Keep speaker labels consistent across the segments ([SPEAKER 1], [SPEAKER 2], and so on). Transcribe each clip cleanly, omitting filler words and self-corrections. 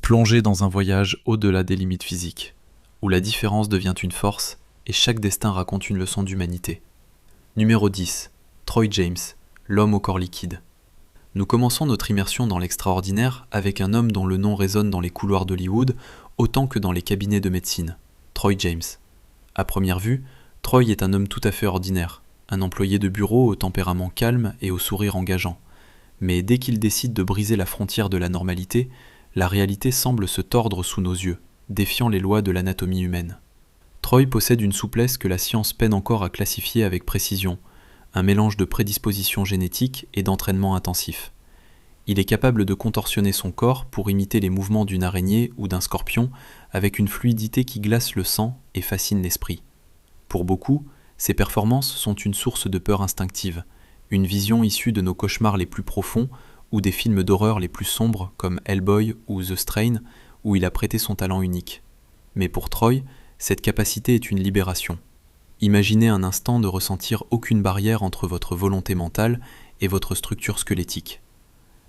[SPEAKER 1] Plongé dans un voyage au-delà des limites physiques, où la différence devient une force et chaque destin raconte une leçon d'humanité. Numéro 10. Troy James, l'homme au corps liquide. Nous commençons notre immersion dans l'extraordinaire avec un homme dont le nom résonne dans les couloirs d'Hollywood autant que dans les cabinets de médecine, Troy James. À première vue, Troy est un homme tout à fait ordinaire, un employé de bureau au tempérament calme et au sourire engageant. Mais dès qu'il décide de briser la frontière de la normalité, la réalité semble se tordre sous nos yeux, défiant les lois de l'anatomie humaine. Troy possède une souplesse que la science peine encore à classifier avec précision, un mélange de prédisposition génétique et d'entraînement intensif. Il est capable de contorsionner son corps pour imiter les mouvements d'une araignée ou d'un scorpion avec une fluidité qui glace le sang et fascine l'esprit. Pour beaucoup, ses performances sont une source de peur instinctive, une vision issue de nos cauchemars les plus profonds ou des films d'horreur les plus sombres comme Hellboy ou The Strain, où il a prêté son talent unique. Mais pour Troy, cette capacité est une libération. Imaginez un instant de ressentir aucune barrière entre votre volonté mentale et votre structure squelettique.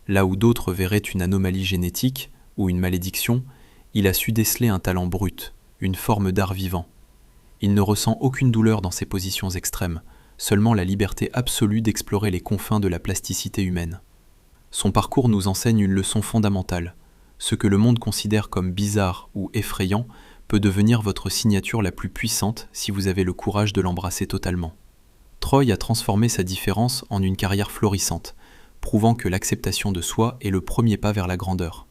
[SPEAKER 1] Là où d'autres verraient une anomalie génétique ou une malédiction, il a su déceler un talent brut, une forme d'art vivant. Il ne ressent aucune douleur dans ses positions extrêmes, seulement la liberté absolue d'explorer les confins de la plasticité humaine. Son parcours nous enseigne une leçon fondamentale. Ce que le monde considère comme bizarre ou effrayant peut devenir votre signature la plus puissante si vous avez le courage de l'embrasser totalement. Troy a transformé sa différence en une carrière florissante, prouvant que l'acceptation de soi est le premier pas vers la grandeur.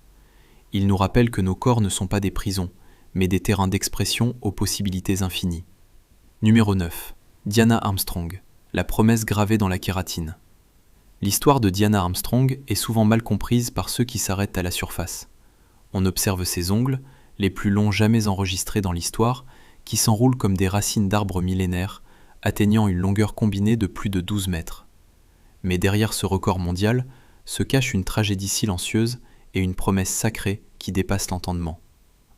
[SPEAKER 1] Il nous rappelle que nos corps ne sont pas des prisons, mais des terrains d'expression aux possibilités infinies. Numéro 9. Diana Armstrong, la promesse gravée dans la kératine. L'histoire de Diana Armstrong est souvent mal comprise par ceux qui s'arrêtent à la surface. On observe ses ongles, les plus longs jamais enregistrés dans l'histoire, qui s'enroulent comme des racines d'arbres millénaires, atteignant une longueur combinée de plus de 12 mètres. Mais derrière ce record mondial se cache une tragédie silencieuse et une promesse sacrée qui dépasse l'entendement.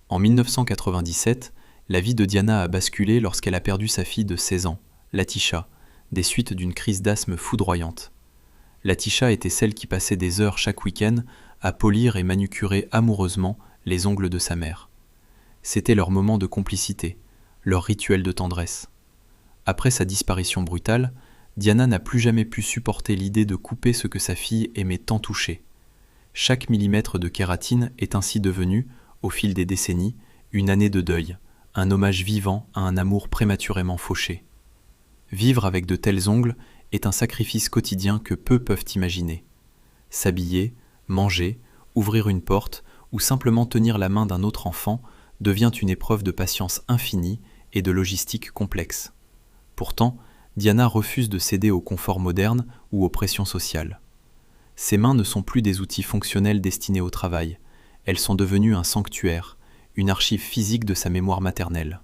[SPEAKER 1] En 1997, la vie de Diana a basculé lorsqu'elle a perdu sa fille de 16 ans, Latisha, des suites d'une crise d'asthme foudroyante. Latisha était celle qui passait des heures chaque week-end à polir et manucurer amoureusement les ongles de sa mère. C'était leur moment de complicité, leur rituel de tendresse. Après sa disparition brutale, Diana n'a plus jamais pu supporter l'idée de couper ce que sa fille aimait tant toucher. Chaque millimètre de kératine est ainsi devenu, au fil des décennies, une année de deuil, un hommage vivant à un amour prématurément fauché. Vivre avec de tels ongles est un sacrifice quotidien que peu peuvent imaginer. S'habiller, manger, ouvrir une porte ou simplement tenir la main d'un autre enfant devient une épreuve de patience infinie et de logistique complexe. Pourtant, Diana refuse de céder au confort moderne ou aux pressions sociales. Ses mains ne sont plus des outils fonctionnels destinés au travail, elles sont devenues un sanctuaire, une archive physique de sa mémoire maternelle.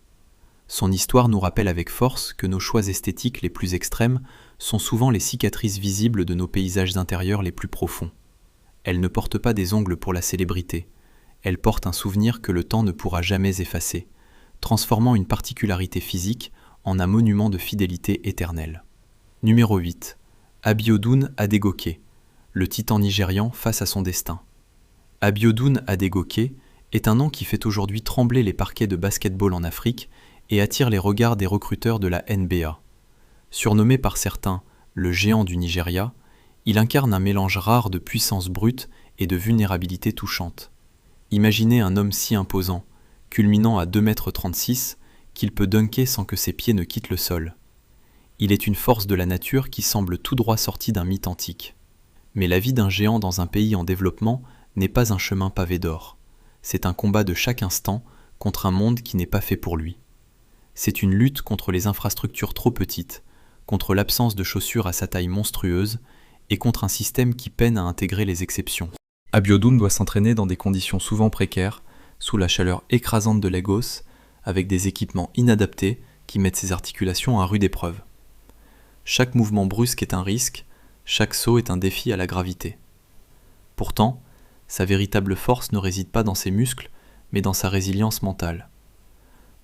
[SPEAKER 1] Son histoire nous rappelle avec force que nos choix esthétiques les plus extrêmes sont souvent les cicatrices visibles de nos paysages intérieurs les plus profonds. Elle ne porte pas des ongles pour la célébrité, elle porte un souvenir que le temps ne pourra jamais effacer, transformant une particularité physique en un monument de fidélité éternelle. Numéro 8. Abiodun Adegoke, le titan nigérian face à son destin. Abiodun Adegoke est un nom qui fait aujourd'hui trembler les parquets de basket-ball en Afrique et attire les regards des recruteurs de la NBA. Surnommé par certains le géant du Nigeria, il incarne un mélange rare de puissance brute et de vulnérabilité touchante. Imaginez un homme si imposant, culminant à 2,36 m, qu'il peut dunker sans que ses pieds ne quittent le sol. Il est une force de la nature qui semble tout droit sortie d'un mythe antique. Mais la vie d'un géant dans un pays en développement n'est pas un chemin pavé d'or. C'est un combat de chaque instant contre un monde qui n'est pas fait pour lui. C'est une lutte contre les infrastructures trop petites, contre l'absence de chaussures à sa taille monstrueuse et contre un système qui peine à intégrer les exceptions. Abiodun doit s'entraîner dans des conditions souvent précaires, sous la chaleur écrasante de Lagos, avec des équipements inadaptés qui mettent ses articulations à rude épreuve. Chaque mouvement brusque est un risque, chaque saut est un défi à la gravité. Pourtant, sa véritable force ne réside pas dans ses muscles, mais dans sa résilience mentale.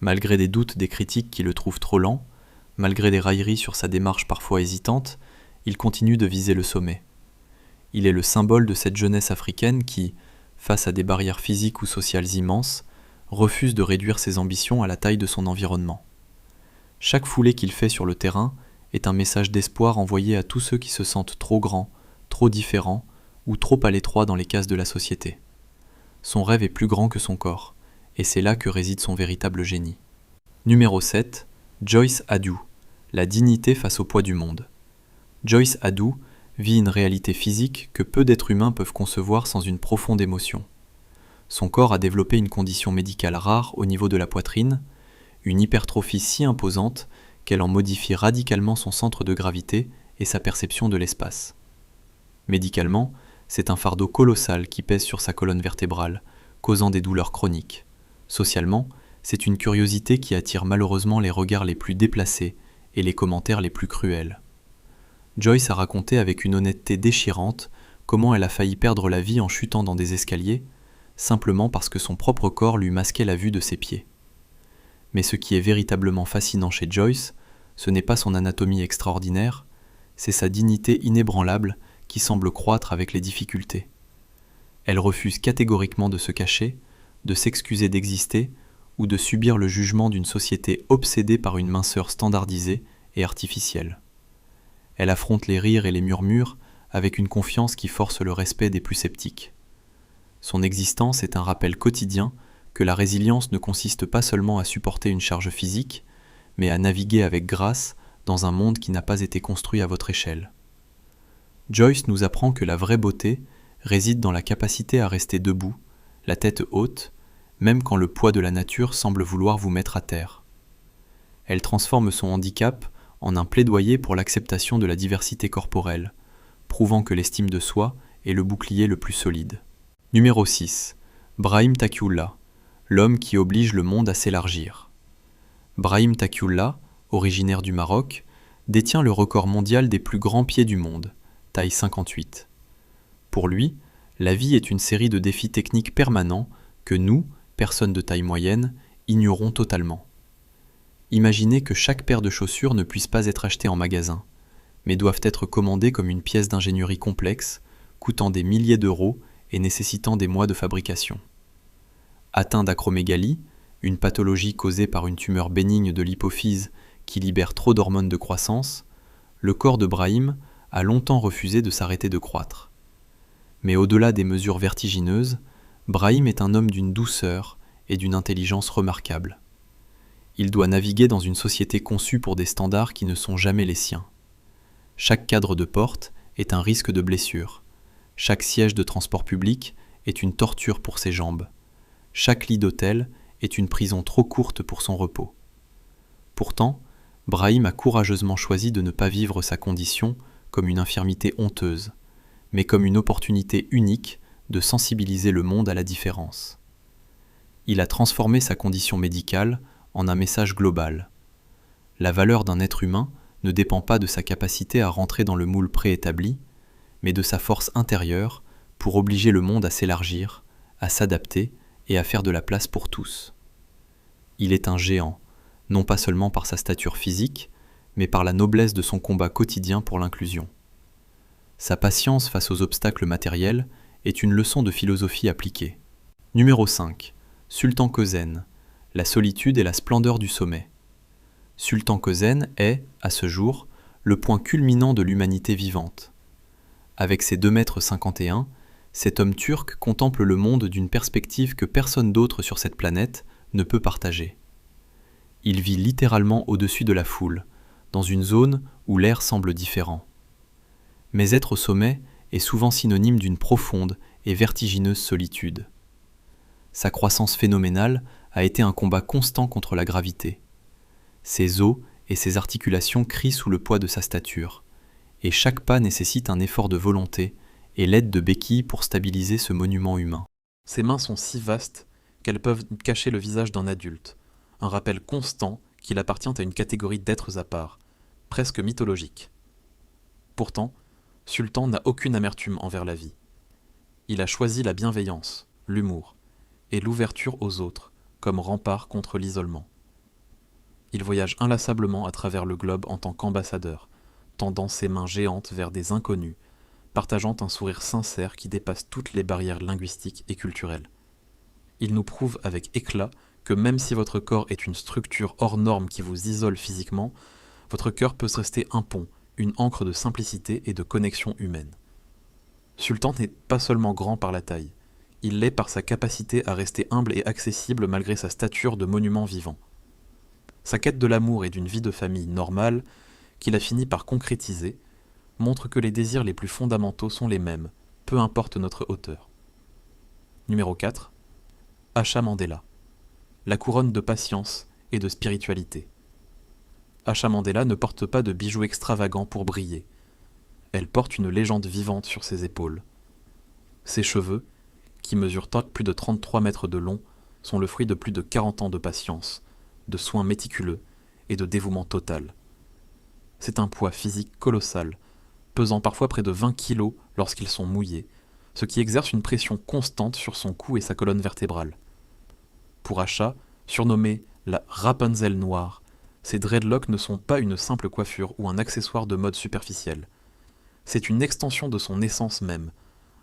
[SPEAKER 1] Malgré des doutes des critiques qui le trouvent trop lent, malgré des railleries sur sa démarche parfois hésitante, il continue de viser le sommet. Il est le symbole de cette jeunesse africaine qui, face à des barrières physiques ou sociales immenses, refuse de réduire ses ambitions à la taille de son environnement. Chaque foulée qu'il fait sur le terrain est un message d'espoir envoyé à tous ceux qui se sentent trop grands, trop différents ou trop à l'étroit dans les cases de la société. Son rêve est plus grand que son corps, et c'est là que réside son véritable génie. Numéro 7. Joyce Adu, la dignité face au poids du monde. Joyce Adu vit une réalité physique que peu d'êtres humains peuvent concevoir sans une profonde émotion. Son corps a développé une condition médicale rare au niveau de la poitrine, une hypertrophie si imposante qu'elle en modifie radicalement son centre de gravité et sa perception de l'espace. Médicalement, c'est un fardeau colossal qui pèse sur sa colonne vertébrale, causant des douleurs chroniques. Socialement, c'est une curiosité qui attire malheureusement les regards les plus déplacés et les commentaires les plus cruels. Joyce a raconté avec une honnêteté déchirante comment elle a failli perdre la vie en chutant dans des escaliers, simplement parce que son propre corps lui masquait la vue de ses pieds. Mais ce qui est véritablement fascinant chez Joyce, ce n'est pas son anatomie extraordinaire, c'est sa dignité inébranlable qui semble croître avec les difficultés. Elle refuse catégoriquement de se cacher, de s'excuser d'exister ou de subir le jugement d'une société obsédée par une minceur standardisée et artificielle. Elle affronte les rires et les murmures avec une confiance qui force le respect des plus sceptiques. Son existence est un rappel quotidien que la résilience ne consiste pas seulement à supporter une charge physique, mais à naviguer avec grâce dans un monde qui n'a pas été construit à votre échelle. Joyce nous apprend que la vraie beauté réside dans la capacité à rester debout, la tête haute, même quand le poids de la nature semble vouloir vous mettre à terre. Elle transforme son handicap en un plaidoyer pour l'acceptation de la diversité corporelle, prouvant que l'estime de soi est le bouclier le plus solide. Numéro 6. Brahim Taqiullah, l'homme qui oblige le monde à s'élargir. Brahim Taqiullah, originaire du Maroc, détient le record mondial des plus grands pieds du monde, taille 58. Pour lui, la vie est une série de défis techniques permanents que nous, personnes de taille moyenne, ignorons totalement. Imaginez que chaque paire de chaussures ne puisse pas être achetée en magasin, mais doivent être commandées comme une pièce d'ingénierie complexe, coûtant des milliers d'euros et nécessitant des mois de fabrication. Atteint d'acromégalie, une pathologie causée par une tumeur bénigne de l'hypophyse qui libère trop d'hormones de croissance, le corps de Brahim a longtemps refusé de s'arrêter de croître. Mais au-delà des mesures vertigineuses, Brahim est un homme d'une douceur et d'une intelligence remarquables. Il doit naviguer dans une société conçue pour des standards qui ne sont jamais les siens. Chaque cadre de porte est un risque de blessure. Chaque siège de transport public est une torture pour ses jambes. Chaque lit d'hôtel est une prison trop courte pour son repos. Pourtant, Brahim a courageusement choisi de ne pas vivre sa condition comme une infirmité honteuse, mais comme une opportunité unique de sensibiliser le monde à la différence. Il a transformé sa condition médicale en un message global. La valeur d'un être humain ne dépend pas de sa capacité à rentrer dans le moule préétabli, mais de sa force intérieure pour obliger le monde à s'élargir, à s'adapter et à faire de la place pour tous. Il est un géant, non pas seulement par sa stature physique, mais par la noblesse de son combat quotidien pour l'inclusion. Sa patience face aux obstacles matériels est une leçon de philosophie appliquée. Numéro 5. Sultan Kösen, la solitude et la splendeur du sommet. Sultan Kösen est, à ce jour, le point culminant de l'humanité vivante. Avec ses 2,51 m, cet homme turc contemple le monde d'une perspective que personne d'autre sur cette planète ne peut partager. Il vit littéralement au-dessus de la foule, dans une zone où l'air semble différent. Mais être au sommet est souvent synonyme d'une profonde et vertigineuse solitude. Sa croissance phénoménale a été un combat constant contre la gravité. Ses os et ses articulations crient sous le poids de sa stature, et chaque pas nécessite un effort de volonté et l'aide de béquilles pour stabiliser ce monument humain. Ses mains sont si vastes qu'elles peuvent cacher le visage d'un adulte, un rappel constant qu'il appartient à une catégorie d'êtres à part, presque mythologique. Pourtant, Sultan n'a aucune amertume envers la vie. Il a choisi la bienveillance, l'humour et l'ouverture aux autres comme rempart contre l'isolement. Il voyage inlassablement à travers le globe en tant qu'ambassadeur, tendant ses mains géantes vers des inconnus, partageant un sourire sincère qui dépasse toutes les barrières linguistiques et culturelles. Il nous prouve avec éclat que même si votre corps est une structure hors norme qui vous isole physiquement, votre cœur peut se rester un pont, une ancre de simplicité et de connexion humaine. Sultan n'est pas seulement grand par la taille, il l'est par sa capacité à rester humble et accessible malgré sa stature de monument vivant. Sa quête de l'amour et d'une vie de famille normale, qu'il a fini par concrétiser, montre que les désirs les plus fondamentaux sont les mêmes, peu importe notre hauteur. Numéro 4. Asha Mandela. La couronne de patience et de spiritualité. Asha Mandela ne porte pas de bijoux extravagants pour briller. Elle porte une légende vivante sur ses épaules. Ses cheveux, qui mesurent plus de 33 mètres de long, sont le fruit de plus de 40 ans de patience, de soins méticuleux et de dévouement total. C'est un poids physique colossal, pesant parfois près de 20 kilos lorsqu'ils sont mouillés, ce qui exerce une pression constante sur son cou et sa colonne vertébrale. Pour Asha, surnommée la Rapunzel noire, ces dreadlocks ne sont pas une simple coiffure ou un accessoire de mode superficiel. C'est une extension de son essence même,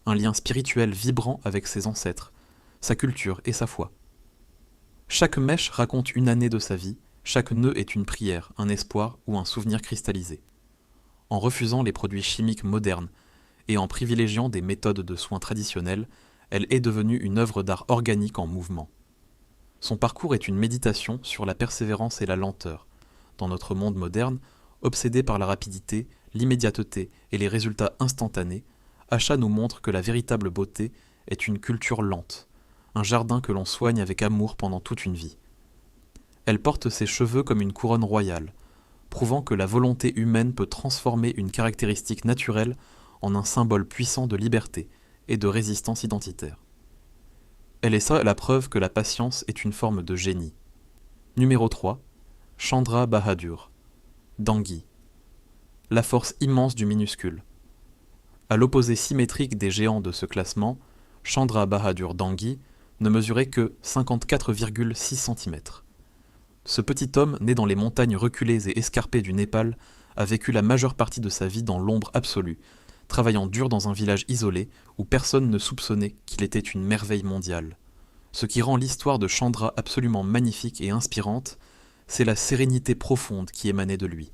[SPEAKER 1] un lien spirituel vibrant avec ses ancêtres, sa culture et sa foi. Chaque mèche raconte une année de sa vie, chaque nœud est une prière, un espoir ou un souvenir cristallisé. En refusant les produits chimiques modernes et en privilégiant des méthodes de soins traditionnelles, elle est devenue une œuvre d'art organique en mouvement. Son parcours est une méditation sur la persévérance et la lenteur. Dans notre monde moderne, obsédé par la rapidité, l'immédiateté et les résultats instantanés, Asha nous montre que la véritable beauté est une culture lente, un jardin que l'on soigne avec amour pendant toute une vie. Elle porte ses cheveux comme une couronne royale, prouvant que la volonté humaine peut transformer une caractéristique naturelle en un symbole puissant de liberté et de résistance identitaire. Elle est ça la preuve que la patience est une forme de génie. Numéro 3. Chandra Bahadur. Dangui. La force immense du minuscule. À l'opposé symétrique des géants de ce classement, Chandra Bahadur Dangui ne mesurait que 54,6 cm. Ce petit homme, né dans les montagnes reculées et escarpées du Népal, a vécu la majeure partie de sa vie dans l'ombre absolue, travaillant dur dans un village isolé où personne ne soupçonnait qu'il était une merveille mondiale. Ce qui rend l'histoire de Chandra absolument magnifique et inspirante, c'est la sérénité profonde qui émanait de lui.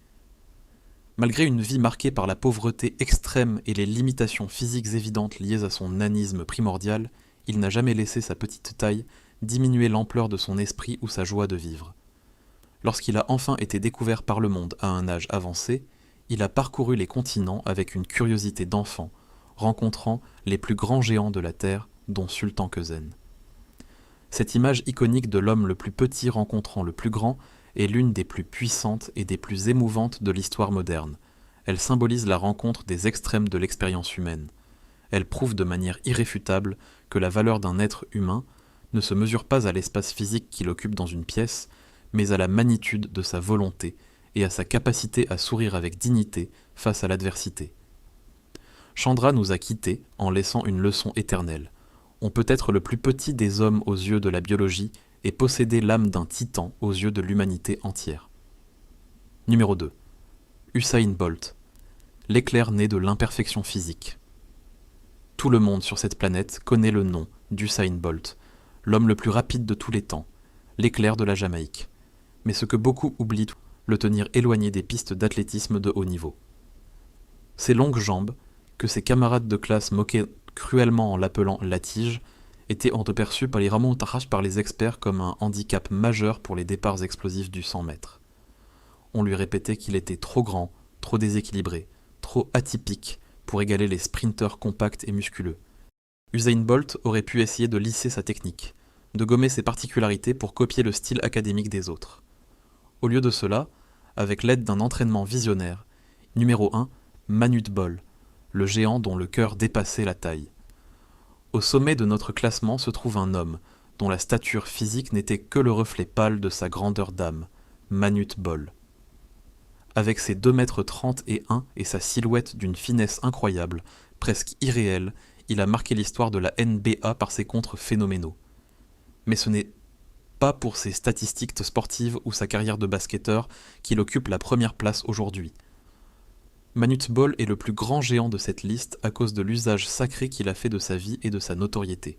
[SPEAKER 1] Malgré une vie marquée par la pauvreté extrême et les limitations physiques évidentes liées à son nanisme primordial, il n'a jamais laissé sa petite taille diminuer l'ampleur de son esprit ou sa joie de vivre. Lorsqu'il a enfin été découvert par le monde à un âge avancé, il a parcouru les continents avec une curiosité d'enfant, rencontrant les plus grands géants de la Terre, dont Sultan Kösen. Cette image iconique de l'homme le plus petit rencontrant le plus grand est l'une des plus puissantes et des plus émouvantes de l'histoire moderne. Elle symbolise la rencontre des extrêmes de l'expérience humaine. Elle prouve de manière irréfutable que la valeur d'un être humain ne se mesure pas à l'espace physique qu'il occupe dans une pièce, mais à la magnitude de sa volonté et à sa capacité à sourire avec dignité face à l'adversité. Chandra nous a quittés en laissant une leçon éternelle. On peut être le plus petit des hommes aux yeux de la biologie et posséder l'âme d'un titan aux yeux de l'humanité entière. Numéro 2. Usain Bolt. L'éclair né de l'imperfection physique. Tout le monde sur cette planète connaît le nom d'Usain Bolt, l'homme le plus rapide de tous les temps, l'éclair de la Jamaïque. Mais ce que beaucoup oublient, le tenir éloigné des pistes d'athlétisme de haut niveau. Ses longues jambes, que ses camarades de classe moquaient cruellement en l'appelant la tige, étaient entreperçues par les Ramon Tarrache par les experts comme un handicap majeur pour les départs explosifs du 100 mètres. On lui répétait qu'il était trop grand, trop déséquilibré, trop atypique pour égaler les sprinteurs compacts et musculeux. Usain Bolt aurait pu essayer de lisser sa technique, de gommer ses particularités pour copier le style académique des autres. Au lieu de cela, avec l'aide d'un entraînement visionnaire, numéro 1, Manute Bol, le géant dont le cœur dépassait la taille. Au sommet de notre classement se trouve un homme, dont la stature physique n'était que le reflet pâle de sa grandeur d'âme, Manute Bol. Avec ses 2,30 m et sa silhouette d'une finesse incroyable, presque irréelle, il a marqué l'histoire de la NBA par ses contres phénoménaux. Mais ce n'est pas pour ses statistiques sportives ou sa carrière de basketteur qu'il occupe la première place aujourd'hui. Manute Bol est le plus grand géant de cette liste à cause de l'usage sacré qu'il a fait de sa vie et de sa notoriété.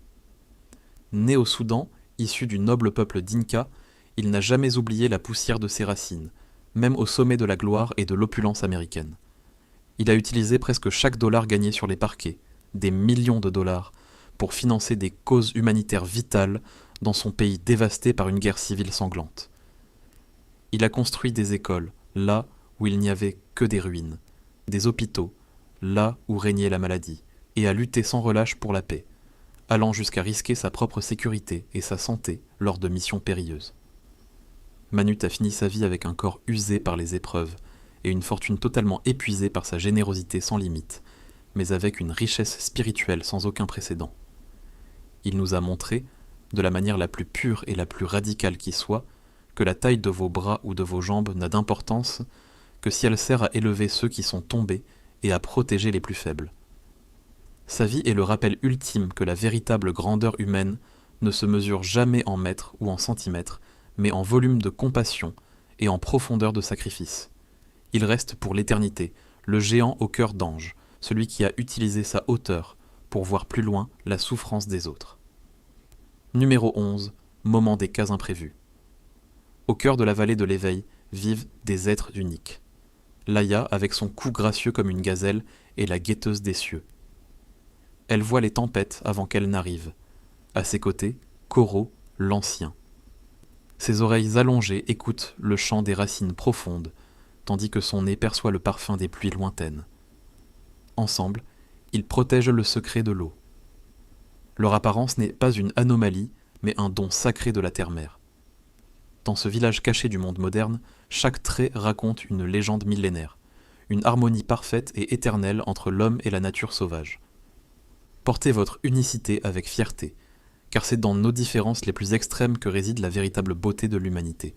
[SPEAKER 1] Né au Soudan, issu du noble peuple d'Inca, il n'a jamais oublié la poussière de ses racines, même au sommet de la gloire et de l'opulence américaine. Il a utilisé presque chaque dollar gagné sur les parquets, des millions de dollars, pour financer des causes humanitaires vitales dans son pays dévasté par une guerre civile sanglante. Il a construit des écoles, là où il n'y avait que des ruines, des hôpitaux, là où régnait la maladie, et a lutté sans relâche pour la paix, allant jusqu'à risquer sa propre sécurité et sa santé lors de missions périlleuses. Manute a fini sa vie avec un corps usé par les épreuves et une fortune totalement épuisée par sa générosité sans limite, mais avec une richesse spirituelle sans aucun précédent. Il nous a montré, de la manière la plus pure et la plus radicale qui soit, que la taille de vos bras ou de vos jambes n'a d'importance que si elle sert à élever ceux qui sont tombés et à protéger les plus faibles. Sa vie est le rappel ultime que la véritable grandeur humaine ne se mesure jamais en mètres ou en centimètres, mais en volume de compassion et en profondeur de sacrifice. Il reste pour l'éternité le géant au cœur d'ange, celui qui a utilisé sa hauteur pour voir plus loin la souffrance des autres. Numéro 11. Moment des cas imprévus. Au cœur de la vallée de l'éveil vivent des êtres uniques. Laïa, avec son cou gracieux comme une gazelle, est la guetteuse des cieux. Elle voit les tempêtes avant qu'elles n'arrivent. À ses côtés, Koro, l'ancien. Ses oreilles allongées écoutent le chant des racines profondes, tandis que son nez perçoit le parfum des pluies lointaines. Ensemble, ils protègent le secret de l'eau. Leur apparence n'est pas une anomalie, mais un don sacré de la terre-mère. Dans ce village caché du monde moderne, chaque trait raconte une légende millénaire, une harmonie parfaite et éternelle entre l'homme et la nature sauvage. Portez votre unicité avec fierté, car c'est dans nos différences les plus extrêmes que réside la véritable beauté de l'humanité.